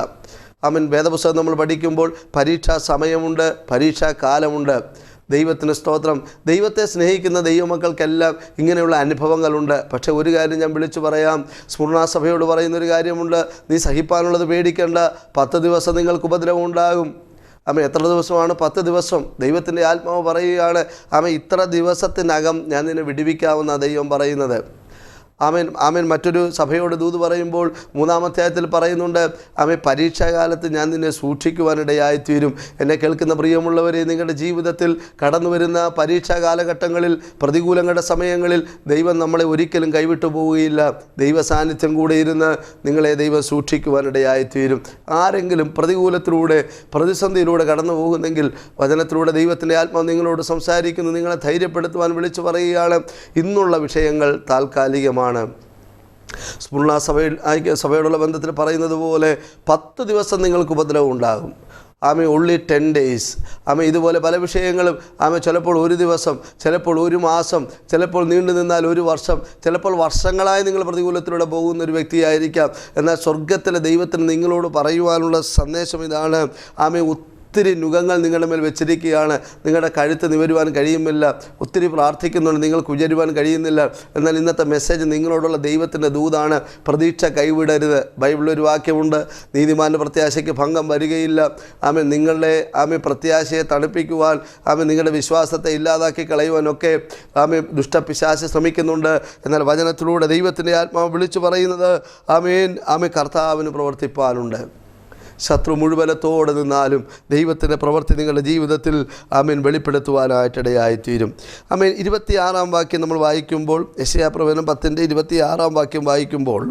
വേദപുസ്തകം നമ്മൾ പഠിക്കുമ്പോൾ പരീക്ഷാ സമയമുണ്ട്, പരീക്ഷാ കാലമുണ്ട്. ദൈവത്തിന് സ്തോത്രം. ദൈവത്തെ സ്നേഹിക്കുന്ന ദൈവമക്കൾക്കെല്ലാം ഇങ്ങനെയുള്ള അനുഭവങ്ങളുണ്ട്. പക്ഷേ ഒരു കാര്യം ഞാൻ വിളിച്ചു പറയാം, സ്മരണാസഭയോട് പറയുന്നൊരു കാര്യമുണ്ട്, നീ സഹിപ്പാനുള്ളത് പേടിക്കേണ്ട. 10 ദിവസം നിങ്ങൾക്ക് ഉപദ്രവം ഉണ്ടാകും. എത്ര ദിവസമാണ്? 10 ദിവസം. ദൈവത്തിൻ്റെ ആത്മാവ് പറയുകയാണ്, ഇത്ര ദിവസത്തിനകം ഞാൻ നിന്നെ വിടുവിക്കാമെന്നാണ് ദൈവം പറയുന്നത്. മറ്റൊരു സഭയോട് ദൂത് പറയുമ്പോൾ 3-ാം അധ്യായത്തിൽ പറയുന്നുണ്ട്, പരീക്ഷാകാലത്ത് ഞാൻ നിന്നെ സൂക്ഷിക്കുവാനിടയായിത്തീരും. എന്നെ കേൾക്കുന്ന പ്രിയമുള്ളവരെ, നിങ്ങളുടെ ജീവിതത്തിൽ കടന്നു വരുന്ന പരീക്ഷാ കാലഘട്ടങ്ങളിൽ, പ്രതികൂലങ്ങളുടെ സമയങ്ങളിൽ ദൈവം നമ്മളെ ഒരിക്കലും കൈവിട്ടു പോവുകയില്ല. ദൈവ സാന്നിധ്യം കൂടെ ഇരുന്ന് നിങ്ങളെ ദൈവം സൂക്ഷിക്കുവാനിടയായിത്തീരും. ആരെങ്കിലും പ്രതികൂലത്തിലൂടെ, പ്രതിസന്ധിയിലൂടെ കടന്നു പോകുന്നെങ്കിൽ വചനത്തിലൂടെ ദൈവത്തിൻ്റെ ആത്മാവ് നിങ്ങളോട് സംസാരിക്കുന്നു, നിങ്ങളെ ധൈര്യപ്പെടുത്തുവാൻ വിളിച്ചു പറയുകയാണ്, ഇന്നുള്ള വിഷയങ്ങൾ താൽക്കാലികമാണ്. സ്മരണ സഭയോടുള്ള ബന്ധത്തിൽ പറയുന്നത് പോലെ 10 ദിവസം നിങ്ങൾക്ക് ഉപദ്രവം ഉണ്ടാകും. only 10 days. ഇതുപോലെ പല വിഷയങ്ങളും ചിലപ്പോൾ 1 ദിവസം, ചിലപ്പോൾ 1 മാസം, ചിലപ്പോൾ നീണ്ടു നിന്നാൽ 1 വർഷം, ചിലപ്പോൾ വർഷങ്ങളായി നിങ്ങൾ പ്രതികൂലത്തിലൂടെ പോകുന്ന ഒരു വ്യക്തിയായിരിക്കാം. എന്നാൽ സ്വർഗത്തിലെ ദൈവത്തിന് നിങ്ങളോട് പറയുവാനുള്ള സന്ദേശം ഇതാണ്, ഒത്തിരി നുഖങ്ങൾ നിങ്ങളുടെ മേൽ വെച്ചിരിക്കുകയാണ്. നിങ്ങളുടെ കഴുത്ത് നിവരുവാൻ കഴിയുന്നില്ല. ഒത്തിരി പ്രാർത്ഥിക്കുന്നുണ്ട്, നിങ്ങൾക്ക് ഉയരുവാൻ കഴിയുന്നില്ല. എന്നാൽ ഇന്നത്തെ മെസ്സേജ് നിങ്ങളോടുള്ള ദൈവത്തിൻ്റെ ദൂതാണ്, പ്രതീക്ഷ കൈവിടരുത്. ബൈബിളിലൊരു വാക്യമുണ്ട്, നീതിമാൻ്റെ പ്രത്യാശയ്ക്ക് ഭംഗം വരികയില്ല. നിങ്ങളുടെ പ്രത്യാശയെ തണുപ്പിക്കുവാൻ, നിങ്ങളുടെ വിശ്വാസത്തെ ഇല്ലാതാക്കി കളയുവാനൊക്കെ ദുഷ്ടപിശാച് ശ്രമിക്കുന്നുണ്ട്. എന്നാൽ വചനത്തിലൂടെ ദൈവത്തിൻ്റെ ആത്മാവ് വിളിച്ചു പറയുന്നത്, കർത്താവിന് പ്രവർത്തിപ്പാനുണ്ട്. ശത്രു മുഴുവനത്തോടെ നിന്നാലും ദൈവത്തിൻ്റെ പ്രവൃത്തി നിങ്ങളുടെ ജീവിതത്തിൽ വെളിപ്പെടുത്തുവാനായിട്ടിടയായിത്തീരും. 26-ാം വാക്യം നമ്മൾ വായിക്കുമ്പോൾ, യെശയ്യാപ്രവചനം 10-26 വാക്യം വായിക്കുമ്പോൾ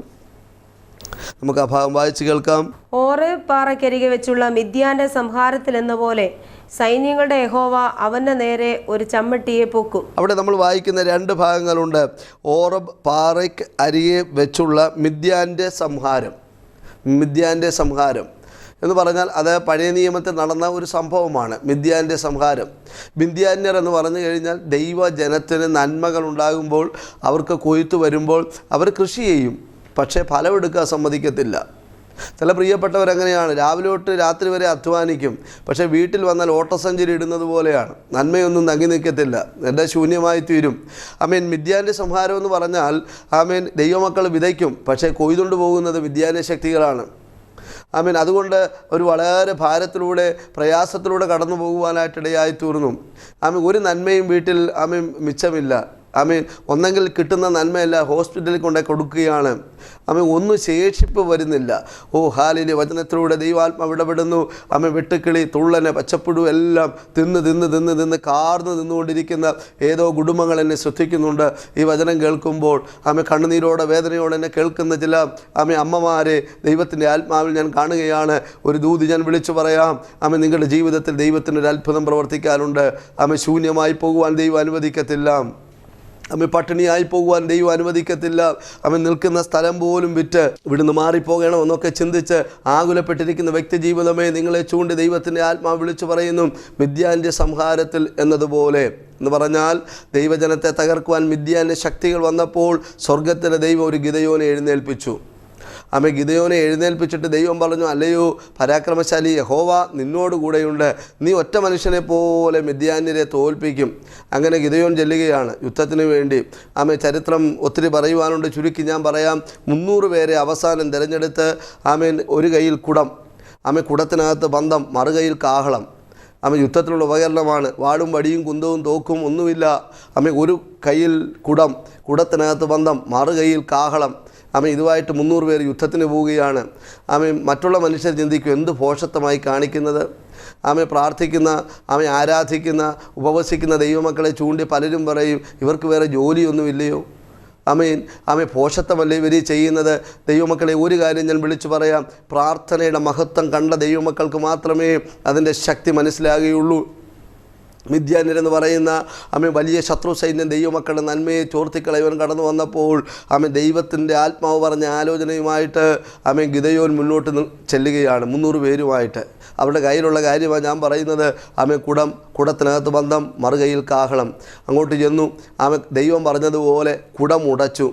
നമുക്ക് ആ ഭാഗം വായിച്ച് കേൾക്കാം. ഓറേബ് പാറയ്ക്കരികെ വെച്ചുള്ള മിദ്യാന്റെ സംഹാരത്തിൽ എന്ന പോലെ സൈന്യങ്ങളുടെ യഹോവ അവൻ്റെ നേരെ ഒരു ചമ്മട്ടിയെ പൊക്കും. അവിടെ നമ്മൾ വായിക്കുന്ന 2 ഭാഗങ്ങളുണ്ട്. ഓറേബ് പാറയ്ക്ക് അരികെ വെച്ചുള്ള മിദ്യാന്റെ സംഹാരം എന്ന് പറഞ്ഞാൽ അത് പഴയ നിയമത്തിൽ നടന്ന ഒരു സംഭവമാണ്. മിദ്യാൻ്റെ സംഹാരം. മിദ്യാന്യർ എന്ന് പറഞ്ഞു കഴിഞ്ഞാൽ ദൈവജനത്തിന് നന്മകൾ ഉണ്ടാകുമ്പോൾ, അവർക്ക് കൊയ്ത്ത് വരുമ്പോൾ അവർ കൃഷി ചെയ്യും, പക്ഷേ ഫലമെടുക്കാൻ സമ്മതിക്കത്തില്ല. ചില പ്രിയപ്പെട്ടവരങ്ങനെയാണ്, രാവിലെ തൊട്ട് രാത്രി വരെ അധ്വാനിക്കും, പക്ഷേ വീട്ടിൽ വന്നാൽ ഓട്ടസഞ്ചരി ഇടുന്നത് പോലെയാണ്, നന്മയൊന്നും തങ്ങി നിൽക്കത്തില്ല, എൻ്റെ ശൂന്യമായി തീരും. മിദ്യാൻ്റെ സംഹാരം എന്ന് പറഞ്ഞാൽ ദൈവമക്കൾ വിതയ്ക്കും, പക്ഷേ കൊയ്തുകൊണ്ട് പോകുന്നത് മിദ്യാന്യ ശക്തികളാണ്. അതുകൊണ്ട് ഒരു വളരെ ഭാരത്തിലൂടെ, പ്രയാസത്തിലൂടെ കടന്നു പോകുവാനായിട്ടിടയായി തീർന്നു. ഒരു നന്മയും വീട്ടിൽ മിച്ചമില്ല. ഒന്നെങ്കിൽ കിട്ടുന്ന നന്മയല്ല ഹോസ്പിറ്റലിൽ കൊണ്ടേ കൊടുക്കുകയാണ്. ഒന്നും ശേഷിപ്പ് വരുന്നില്ല. ഹാലിലെ വചനത്തിലൂടെ ദൈവാത്മാവ് ഇടപെടുന്നു. വെട്ടുക്കിളി, തുള്ളന്, പച്ചപ്പുഴു എല്ലാം തിന്ന് കാർന്ന് നിന്നുകൊണ്ടിരിക്കുന്ന ഏതോ കുടുംബങ്ങൾ എന്നെ ശ്രദ്ധിക്കുന്നുണ്ട്. ഈ വചനം കേൾക്കുമ്പോൾ കണ്ണുനീരോടെ വേദനയോടെ എന്നെ കേൾക്കുന്ന ചില അമ്മമാരെ ദൈവത്തിൻ്റെ ആത്മാവിൽ ഞാൻ കാണുകയാണ്. ഒരു ദൂതി ഞാൻ വിളിച്ചു പറയാം. നിങ്ങളുടെ ജീവിതത്തിൽ ദൈവത്തിനൊരു അത്ഭുതം പ്രവർത്തിക്കാനുണ്ട്. ശൂന്യമായി പോകുവാൻ ദൈവം അനുവദിക്കത്തില്ല. പട്ടിണിയായി പോകുവാൻ ദൈവം അനുവദിക്കത്തില്ല. നിൽക്കുന്ന സ്ഥലം പോലും വിറ്റ് ഇവിടുന്ന് മാറിപ്പോകണം എന്നൊക്കെ ചിന്തിച്ച് ആകുലപ്പെട്ടിരിക്കുന്ന വ്യക്തി ജീവിതമേ, നിങ്ങളെ ചൂണ്ടി ദൈവത്തിൻ്റെ ആത്മാവ് വിളിച്ചു പറയുന്നു. മിദ്യാൻ്റെ സംഹാരത്തിൽ എന്നതുപോലെ എന്ന് പറഞ്ഞാൽ ദൈവജനത്തെ തകർക്കുവാൻ മിദ്യാൻ്റെ ശക്തികൾ വന്നപ്പോൾ സ്വർഗത്തിലെ ദൈവം ഒരു ഗിദെയോനെ എഴുന്നേൽപ്പിച്ചു. ഗിദെയോനെ എഴുന്നേൽപ്പിച്ചിട്ട് ദൈവം പറഞ്ഞു, അല്ലയോ പരാക്രമശാലി യഹോവ നിന്നോട് കൂടെയുണ്ട്, നീ ഒറ്റ മനുഷ്യനെ പോലെ മിദ്യാന്യരെ തോൽപ്പിക്കും. അങ്ങനെ ഗിദെയോൻ ചെല്ലുകയാണ് യുദ്ധത്തിന് വേണ്ടി. ചരിത്രം ഒത്തിരി പറയുവാനുണ്ട്, ചുരുക്കി ഞാൻ പറയാം. 300 പേരെ അവസാനം തിരഞ്ഞെടുത്ത് ഒരു കയ്യിൽ കുടം, കുടത്തിനകത്ത് പന്തം, മറുകൈയിൽ കാഹളം. യുദ്ധത്തിനുള്ള ഉപകരണമാണ്. വാടും വടിയും കുന്തവും തോക്കും ഒന്നുമില്ല. ഒരു കയ്യിൽ കുടം, കുടത്തിനകത്ത് പന്തം, മറുകൈയിൽ കാഹളം. ഇതുമായിട്ട് 300 പേർ യുദ്ധത്തിന് പോവുകയാണ്. മറ്റുള്ള മനുഷ്യർ ചിന്തിക്കും, എന്ത് ഭോഷത്വമായി കാണിക്കുന്നത്. പ്രാർത്ഥിക്കുന്ന, ആരാധിക്കുന്ന, ഉപവസിക്കുന്ന ദൈവമക്കളെ ചൂണ്ടി പലരും പറയും, ഇവർക്ക് വേറെ ജോലിയൊന്നുമില്ലയോ? ഭോഷത്വമല്ലേ ഇവർ ചെയ്യുന്നത്? ദൈവമക്കളെ, ഒരു കാര്യം ഞാൻ വിളിച്ചു പറയാം. പ്രാർത്ഥനയുടെ മഹത്വം കണ്ട ദൈവമക്കൾക്ക് മാത്രമേ അതിൻ്റെ ശക്തി മനസ്സിലാകുകയുള്ളൂ. മിദ്യാന്യരെന്ന് പറയുന്ന വലിയ ശത്രു സൈന്യം ദൈവമക്കളുടെ നന്മയെ ചോർത്തിക്കളയവൻ കടന്നു വന്നപ്പോൾ ദൈവത്തിൻ്റെ ആത്മാവ് പറഞ്ഞ ആലോചനയുമായിട്ട് ഗിദെയോൻ മുന്നോട്ട് ചെല്ലുകയാണ് 300 പേരുമായിട്ട്. അവരുടെ കയ്യിലുള്ള കാര്യമാണ് ഞാൻ പറയുന്നത്. കുടം, കുടത്തിനകത്ത് ബന്ധം, മറുകൈയിൽ കാഹളം. അങ്ങോട്ട് ചെന്നു. ദൈവം പറഞ്ഞതുപോലെ കുടം ഉടച്ചു,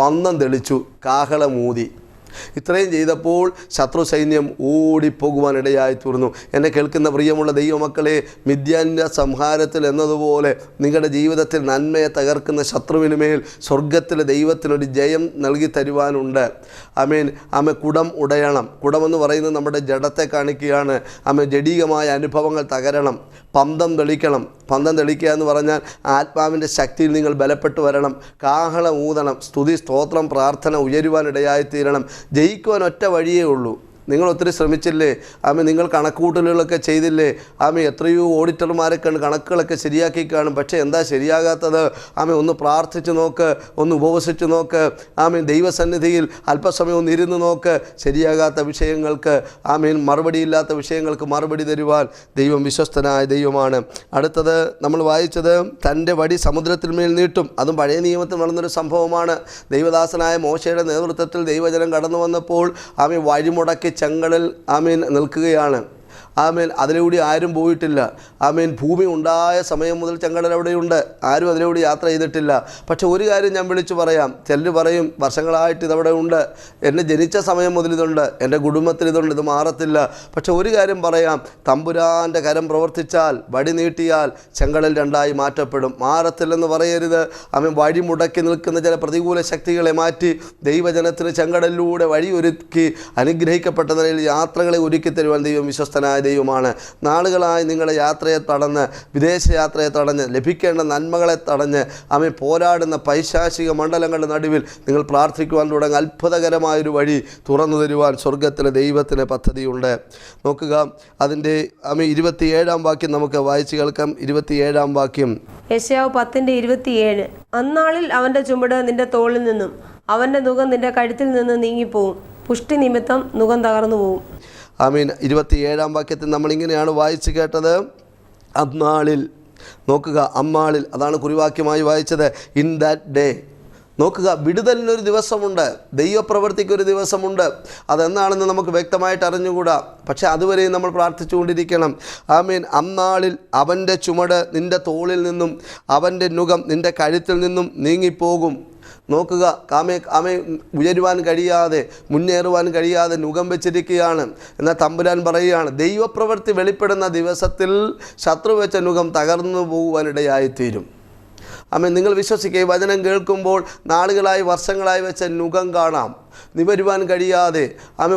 പന്തം തെളിച്ചു, കാഹളമൂതി. ഇത്രയും ചെയ്തപ്പോൾ ശത്രു സൈന്യം ഓടിപ്പോകുവാനിടയായി തീർന്നു. എന്നെ കേൾക്കുന്ന പ്രിയമുള്ള ദൈവമക്കളെ, മിദ്യാൻ്റെ സംഹാരത്തിൽ എന്നതുപോലെ നിങ്ങളുടെ ജീവിതത്തിൽ നന്മയെ തകർക്കുന്ന ശത്രുവിനുമേൽ സ്വർഗത്തിലെ ദൈവത്തിനൊരു ജയം നൽകി തരുവാനുണ്ട്. കുടം ഉടയണം. കുടമെന്ന് പറയുന്നത് നമ്മുടെ ജഡത്തെ കാണിക്കുകയാണ്. ജഡീകമായ അനുഭവങ്ങൾ തകരണം. പന്തം തെളിക്കണം. പന്തം തെളിക്കുക എന്ന് പറഞ്ഞാൽ ആത്മാവിൻ്റെ ശക്തിയിൽ നിങ്ങൾ ബലപ്പെട്ടു വരണം. കാഹളം ഊതണം. സ്തുതി, സ്തോത്രം, പ്രാർത്ഥന ഉയരുവാനിടയായിത്തീരണം. ജയിക്കുവാൻ ഒറ്റ വഴിയേ ഉള്ളൂ. നിങ്ങൾ ഒത്തിരി ശ്രമിച്ചില്ലേ? നിങ്ങൾ കണക്കുകൂട്ടലുകളൊക്കെ ചെയ്തില്ലേ? എത്രയോ ഓഡിറ്റർമാരെ കണ്ട് കണക്കുകളൊക്കെ ശരിയാക്കി കാണും. പക്ഷേ എന്താ ശരിയാകാത്തത്? ഒന്ന് പ്രാർത്ഥിച്ച് നോക്ക്, ഒന്ന് ഉപവസിച്ച് നോക്ക്. ദൈവസന്നിധിയിൽ അല്പസമയം ഒന്ന് ഇരുന്ന് നോക്ക്. ശരിയാകാത്ത വിഷയങ്ങൾക്ക് മറുപടിയില്ലാത്ത വിഷയങ്ങൾക്ക് മറുപടി തരുവാൻ ദൈവം വിശ്വസ്തനായ ദൈവമാണ്. അടുത്തത് നമ്മൾ വായിച്ചത്, തൻ്റെ വടി സമുദ്രത്തിന്മേൽ നീട്ടും. അതും പഴയ നിയമത്തിൽ നടന്നൊരു സംഭവമാണ്. ദൈവദാസനായ മോശയുടെ നേതൃത്വത്തിൽ ദൈവജനം കടന്നു വന്നപ്പോൾ വഴിമുടക്കി ചെങ്കടൽ നിൽക്കുകയാണ്. അതിലൂടെ ആരും പോയിട്ടില്ല. ഭൂമി ഉണ്ടായ സമയം മുതൽ ചെങ്കടൽ അവിടെയുണ്ട്. ആരും അതിലൂടെ യാത്ര ചെയ്തിട്ടില്ല. പക്ഷെ ഒരു കാര്യം ഞാൻ വിളിച്ചു പറയാം. ചിലർ പറയും, വർഷങ്ങളായിട്ട് ഇതവിടെ ഉണ്ട്, എന്നെ ജനിച്ച സമയം മുതൽ ഇതുണ്ട്, എൻ്റെ കുടുംബത്തിൽ ഇതുണ്ട്, ഇത് മാറത്തില്ല. പക്ഷെ ഒരു കാര്യം പറയാം, തമ്പുരാൻ്റെ കരം പ്രവർത്തിച്ചാൽ, വടി നീട്ടിയാൽ ചെങ്കടൽ രണ്ടായി മാറ്റപ്പെടും. മാറത്തില്ലെന്ന് പറയരുത്. വഴി മുടക്കി നിൽക്കുന്ന ചില പ്രതികൂല ശക്തികളെ മാറ്റി ദൈവജനത്തിന് ചെങ്കടലിലൂടെ വഴി ഒരുക്കി അനുഗ്രഹിക്കപ്പെട്ട നിലയിൽ യാത്രകളെ ഒരുക്കി തരുവാൻ ദൈവം വിശ്വസ്തനായ ദൈവമാണ്. നാളുകളായി നിങ്ങളുടെ യാത്രയെ തടഞ്ഞ്, വിദേശ യാത്രയെ തടഞ്ഞ്, ലഭിക്കേണ്ട നന്മകളെ തടഞ്ഞ് പോരാടുന്ന പൈശാചിക മണ്ഡലങ്ങളുടെ നടുവിൽ നിങ്ങൾ പ്രാർത്ഥിക്കുവാൻ തുടങ്ങി അത്ഭുതകരമായൊരു വഴി തുറന്നു തരുവാൻ സ്വർഗത്തിലെ ദൈവത്തിന് പദ്ധതിയുണ്ട്. നോക്കുക, അതിൻ്റെ 27-ാം വാക്യം നമുക്ക് വായിച്ച് കേൾക്കാം. 27-ാം വാക്യം, യെശയ്യാവ് 10:27. അന്നാളിൽ അവൻ്റെ ചുമട് നിന്റെ തോളിൽ നിന്നും അവൻ്റെ നുകം നിന്റെ കഴുത്തിൽ നിന്ന് നീങ്ങിപ്പോവും. പുഷ്ടി നിമിത്തം നുകം തകർന്നു പോവും. 27-ാം വാക്യത്തിൽ നമ്മളിങ്ങനെയാണ് വായിച്ച് കേട്ടത്. അന്നാളിൽ. നോക്കുക, അന്നാളിൽ, അതാണ് കുറിവാക്യമായി വായിച്ചത്. In that day. നോക്കുക, വിടുതലിനൊരു ദിവസമുണ്ട്, ദൈവപ്രവൃത്തിക്കൊരു ദിവസമുണ്ട്. അതെന്നാണെന്ന് നമുക്ക് വ്യക്തമായിട്ട് അറിഞ്ഞുകൂടാ. പക്ഷെ അതുവരെയും നമ്മൾ പ്രാർത്ഥിച്ചുകൊണ്ടിരിക്കണം. അന്നാളിൽ അവൻ്റെ ചുമട് നിൻ്റെ തോളിൽ നിന്നും അവൻ്റെ നുകം നിൻ്റെ കഴുത്തിൽ നിന്നും നീങ്ങിപ്പോകും. നോക്കുക, ഉയരുവാൻ കഴിയാതെ, മുന്നേറുവാൻ കഴിയാതെ നുകം വെച്ചിരിക്കുകയാണ്. എന്നാൽ തമ്പുരാൻ പറയുകയാണ്, ദൈവപ്രവൃത്തി വെളിപ്പെടുന്ന ദിവസത്തിൽ ശത്രു വെച്ച നുകം തകർന്നു പോകുവാനിടയായിത്തീരും. നിങ്ങൾ വിശ്വസിക്കുക. ഈ വചനം കേൾക്കുമ്പോൾ നാളുകളായി, വർഷങ്ങളായി വെച്ച നുകം കാണാം. നിവരുവാൻ കഴിയാതെ,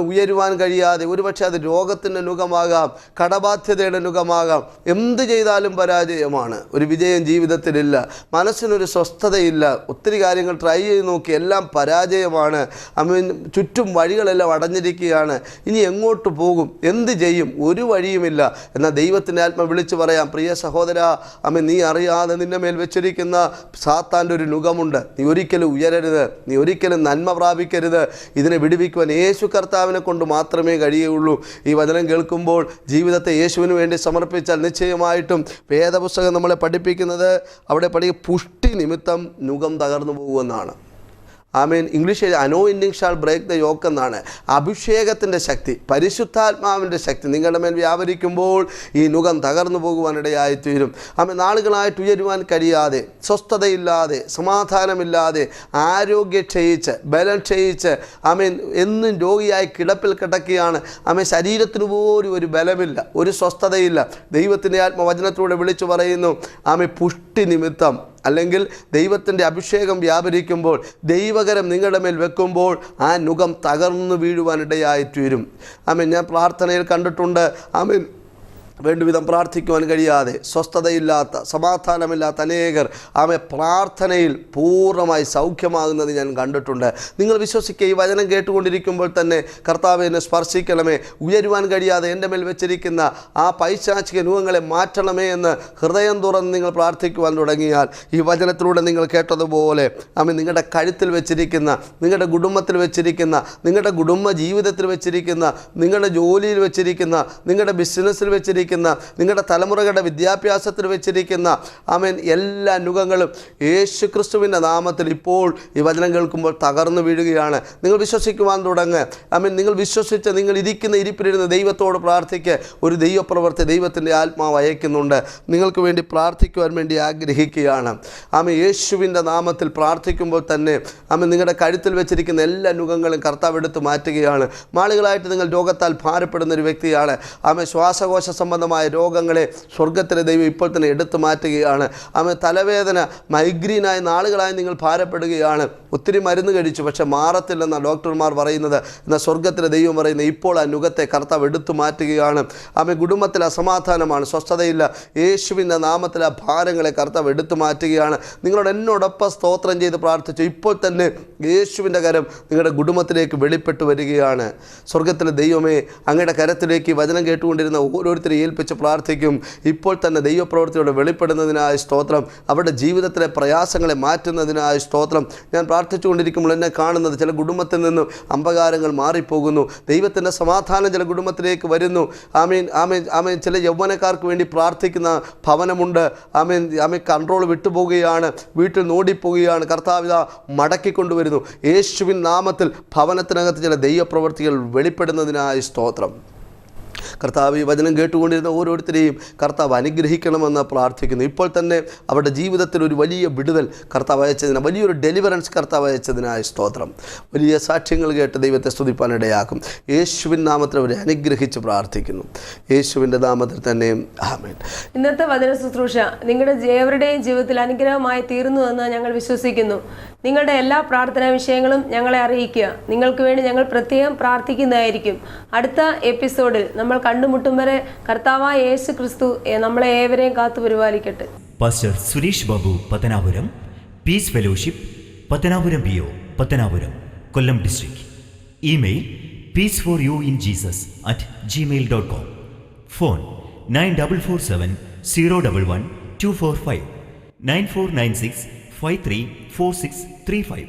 ഉയരുവാൻ കഴിയാതെ, ഒരുപക്ഷെ അത് രോഗത്തിൻ്റെ നുഖമാകാം, കടബാധ്യതയുടെ നുഖമാകാം. എന്ത് ചെയ്താലും പരാജയമാണ്. ഒരു വിജയം ജീവിതത്തിലില്ല, മനസ്സിനൊരു സ്വസ്ഥതയില്ല. ഒത്തിരി കാര്യങ്ങൾ ട്രൈ ചെയ്ത് നോക്കി, എല്ലാം പരാജയമാണ്. ചുറ്റും വഴികളെല്ലാം അടഞ്ഞിരിക്കുകയാണ്. ഇനി എങ്ങോട്ട് പോകും, എന്ത് ചെയ്യും, ഒരു വഴിയുമില്ല. എന്നാൽ ദൈവത്തിൻ്റെ ആത്മ വിളിച്ചു പറയാം, പ്രിയ സഹോദര, നീ അറിയാതെ നിന്റെ മേൽ വെച്ചിരിക്കുന്ന സാത്താൻ്റെ ഒരു നുഖമുണ്ട്. നീ ഒരിക്കലും ഉയരരുത്, നീ ഒരിക്കലും നന്മ പ്രാപിക്കരുത്. ഇതിനെ വിടുവിക്കുവാൻ യേശു കർത്താവിനെ കൊണ്ട് മാത്രമേ കഴിയുള്ളൂ. ഈ വചനം കേൾക്കുമ്പോൾ ജീവിതത്തെ യേശുവിന് വേണ്ടി സമർപ്പിച്ചാൽ നിശ്ചയമായിട്ടും വേദപുസ്തകം നമ്മളെ പഠിപ്പിക്കുന്നത്, അവിടെ പുഷ്ടി നിമിത്തം നുഖം തകർന്നു പോകുമെന്നാണ്. ഇംഗ്ലീഷിൽ anointing shall break the yoke എന്നാണ്. അഭിഷേകത്തിൻ്റെ ശക്തി, പരിശുദ്ധാത്മാവിൻ്റെ ശക്തി നിങ്ങളുടെ മേൽ വ്യാപരിക്കുമ്പോൾ ഈ നുഖം തകർന്നു പോകുവാനിടയായിത്തീരും. നാളുകളായിട്ട് ഉയരുവാൻ കഴിയാതെ, സ്വസ്ഥതയില്ലാതെ, സമാധാനമില്ലാതെ, ആരോഗ്യം ക്ഷയിച്ച്, ബലം ക്ഷയിച്ച്, എന്നും രോഗിയായി കിടപ്പിൽ കിടക്കുകയാണ്. ശരീരത്തിന് പോലും ഒരു ബലമില്ല, ഒരു സ്വസ്ഥതയില്ല. ദൈവത്തിൻ്റെ ആത്മവചനത്തിലൂടെ വിളിച്ചു പറയുന്നു, പുഷ്ടി നിമിത്തം, അല്ലെങ്കിൽ ദൈവത്തിൻ്റെ അഭിഷേകം വ്യാപരിക്കുമ്പോൾ, ദൈവകരം നിങ്ങളുടെ മേൽ വെക്കുമ്പോൾ ആ നുഖം തകർന്നു വീഴുവാനിടയായിത്തീരും. ഞാൻ പ്രാർത്ഥനയിൽ കണ്ടിട്ടുണ്ട്, വേണ്ടുവിധം പ്രാർത്ഥിക്കുവാൻ കഴിയാതെ, സ്വസ്ഥതയില്ലാത്ത, സമാധാനമില്ലാത്ത അനേകർ പ്രാർത്ഥനയിൽ പൂർണ്ണമായി സൗഖ്യമാകുന്നത് ഞാൻ കണ്ടിട്ടുണ്ട്. നിങ്ങൾ വിശ്വസിക്കുക, ഈ വചനം കേട്ടുകൊണ്ടിരിക്കുമ്പോൾ തന്നെ കർത്താവേ എന്നെ സ്പർശിക്കണമേ, ഉയരുവാൻ കഴിയാതെ എൻ്റെ മേൽ വെച്ചിരിക്കുന്ന ആ പൈശാചിക നുഖങ്ങളെ മാറ്റണമേ എന്ന് ഹൃദയം തുറന്ന് നിങ്ങൾ പ്രാർത്ഥിക്കുവാൻ തുടങ്ങിയാൽ, ഈ വചനത്തിലൂടെ നിങ്ങൾ കേട്ടതുപോലെ നിങ്ങളുടെ കഴുത്തിൽ വെച്ചിരിക്കുന്ന, നിങ്ങളുടെ കുടുംബത്തിൽ വെച്ചിരിക്കുന്ന, നിങ്ങളുടെ കുടുംബ ജീവിതത്തിൽ വെച്ചിരിക്കുന്ന, നിങ്ങളുടെ ജോലിയിൽ വെച്ചിരിക്കുന്ന, നിങ്ങളുടെ ബിസിനസ്സിൽ വെച്ചിരിക്കുന്ന, നിങ്ങളുടെ തലമുറകളുടെ വിദ്യാഭ്യാസത്തിൽ വെച്ചിരിക്കുന്ന എല്ലാ നുഖങ്ങളും യേശു ക്രിസ്തുവിൻ്റെ നാമത്തിൽ ഇപ്പോൾ ഈ വചനം കേൾക്കുമ്പോൾ തകർന്നു വീഴുകയാണ്. നിങ്ങൾ വിശ്വസിക്കുവാൻ തുടങ്ങുക. നിങ്ങൾ വിശ്വസിച്ച് നിങ്ങൾ ഇരിക്കുന്ന ഇരിപ്പിലിരുന്ന് ദൈവത്തോട് പ്രാർത്ഥിക്കുക. ഒരു ദൈവപ്രവൃത്തി ദൈവത്തിൻ്റെ ആത്മാവ് അയക്കുന്നുണ്ട്. നിങ്ങൾക്ക് വേണ്ടി പ്രാർത്ഥിക്കുവാൻ വേണ്ടി ആഗ്രഹിക്കുകയാണ്. യേശുവിൻ്റെ നാമത്തിൽ പ്രാർത്ഥിക്കുമ്പോൾ തന്നെ നിങ്ങളുടെ കഴുത്തിൽ വെച്ചിരിക്കുന്ന എല്ലാ നുഖങ്ങളും കർത്താവ് എടുത്ത് മാറ്റുകയാണ്. നാളുകളായിട്ട് നിങ്ങൾ രോഗത്താൽ ഭാരപ്പെടുന്ന ഒരു വ്യക്തിയാണ്. ശ്വാസകോശ സംബന്ധമായ രോഗങ്ങളെ സ്വർഗത്തിലെ ദൈവം ഇപ്പോൾ തന്നെ എടുത്തു മാറ്റുകയാണ്. തലവേദന, മൈഗ്രീനായി നാളുകളായി നിങ്ങൾ ഭാരപ്പെടുകയാണ്. ഒത്തിരി മരുന്ന് കഴിച്ചു, പക്ഷെ മാറത്തില്ലെന്നാണ് ഡോക്ടർമാർ പറയുന്നത്. എന്നാൽ സ്വർഗത്തിലെ ദൈവം പറയുന്നത് ഇപ്പോൾ ആ നുഖത്തെ കർത്താവ് എടുത്തു മാറ്റുകയാണ്. കുടുംബത്തിൽ അസമാധാനമാണ്, സ്വസ്ഥതയില്ല. യേശുവിൻ്റെ നാമത്തിൽ ആ ഭാരങ്ങളെ കർത്താവ് എടുത്തു മാറ്റുകയാണ്. നിങ്ങളോട് എന്നോടൊപ്പം സ്തോത്രം ചെയ്ത് പ്രാർത്ഥിച്ചു. ഇപ്പോൾ തന്നെ യേശുവിൻ്റെ കരം നിങ്ങളുടെ കുടുംബത്തിലേക്ക് വെളിപ്പെട്ട് വരികയാണ്. സ്വർഗത്തിലെ ദൈവമേ, അങ്ങയുടെ കരത്തിലേക്ക് വചനം കേട്ടുകൊണ്ടിരുന്ന ഓരോരുത്തരെ ഏൽപ്പിച്ച് പ്രാർത്ഥിക്കും. ഇപ്പോൾ തന്നെ ദൈവപ്രവൃത്തിയോടെ വെളിപ്പെടുന്നതിനായ സ്തോത്രം, അവരുടെ ജീവിതത്തിലെ പ്രയാസങ്ങളെ മാറ്റുന്നതിനായ സ്തോത്രം. ഞാൻ പ്രാർത്ഥിച്ചുകൊണ്ടിരിക്കുമ്പോൾ എന്നെ കാണുന്നത് ചില കുടുംബത്തിൽ നിന്നും അമ്പകാരങ്ങൾ മാറിപ്പോകുന്നു. ദൈവത്തിൻ്റെ സമാധാനം ചില കുടുംബത്തിലേക്ക് വരുന്നു. ചില യൗവനക്കാർക്ക് വേണ്ടി പ്രാർത്ഥിക്കുന്ന ഭവനമുണ്ട്. കൺട്രോൾ വിട്ടുപോവുകയാണ്, വീട്ടിൽ നോടിപ്പോവുകയാണ്. കർത്താവിത മടക്കിക്കൊണ്ടുവരുന്നു. യേശുവിൻ നാമത്തിൽ ഭവനത്തിനകത്ത് ചില ദൈവപ്രവൃത്തികൾ വെളിപ്പെടുന്നതിനായ സ്തോത്രം. കർത്താവ് ഈ വചനം കേട്ടുകൊണ്ടിരുന്ന ഓരോരുത്തരെയും കർത്താവ് അനുഗ്രഹിക്കണമെന്ന് പ്രാർത്ഥിക്കുന്നു. ഇപ്പോൾ തന്നെ അവരുടെ ജീവിതത്തിൽ ഒരു വലിയ വിടുതൽ കർത്താവ് അയച്ചതിന്, വലിയൊരു ഡെലിവറൻസ് കർത്താവ് അയച്ചതിനായ സ്തോത്രം. വലിയ സാക്ഷ്യങ്ങൾ കേട്ട് ദൈവത്തെ സ്തുതിപ്പാനിടയാക്കും. യേശുവിൻ നാമത്തിൽ അവരെ അനുഗ്രഹിച്ച് പ്രാർത്ഥിക്കുന്നു. യേശുവിൻ്റെ നാമത്തിൽ തന്നെ ആമേൻ. ഇന്നത്തെ വചന ശുശ്രൂഷ നിങ്ങളുടെ ഏവരുടെയും ജീവിതത്തിൽ അനുഗ്രഹമായി തീർന്നുവെന്ന് ഞങ്ങൾ വിശ്വസിക്കുന്നു. നിങ്ങളുടെ എല്ലാ പ്രാർത്ഥനാ വിഷയങ്ങളും ഞങ്ങളെ അറിയിക്കുക. നിങ്ങൾക്ക് വേണ്ടി ഞങ്ങൾ പ്രത്യേകം പ്രാർത്ഥിക്കുന്നതായിരിക്കും. അടുത്ത എപ്പിസോഡിൽ നമ്മൾ കണ്ടുമുട്ടും വരെ കർത്താവായ യേശു ക്രിസ്തു നമ്മളെ ഏവരെയും കാത്തു പരിപാലിക്കട്ടെ. Pastor Suresh Babu Pathanapuram, peace fellowship Pathanapuram PO Pathanapuram, Kollam district. Email peaceforyouinjesus@gmail.com. Phone 9447 011 245 9496 534635.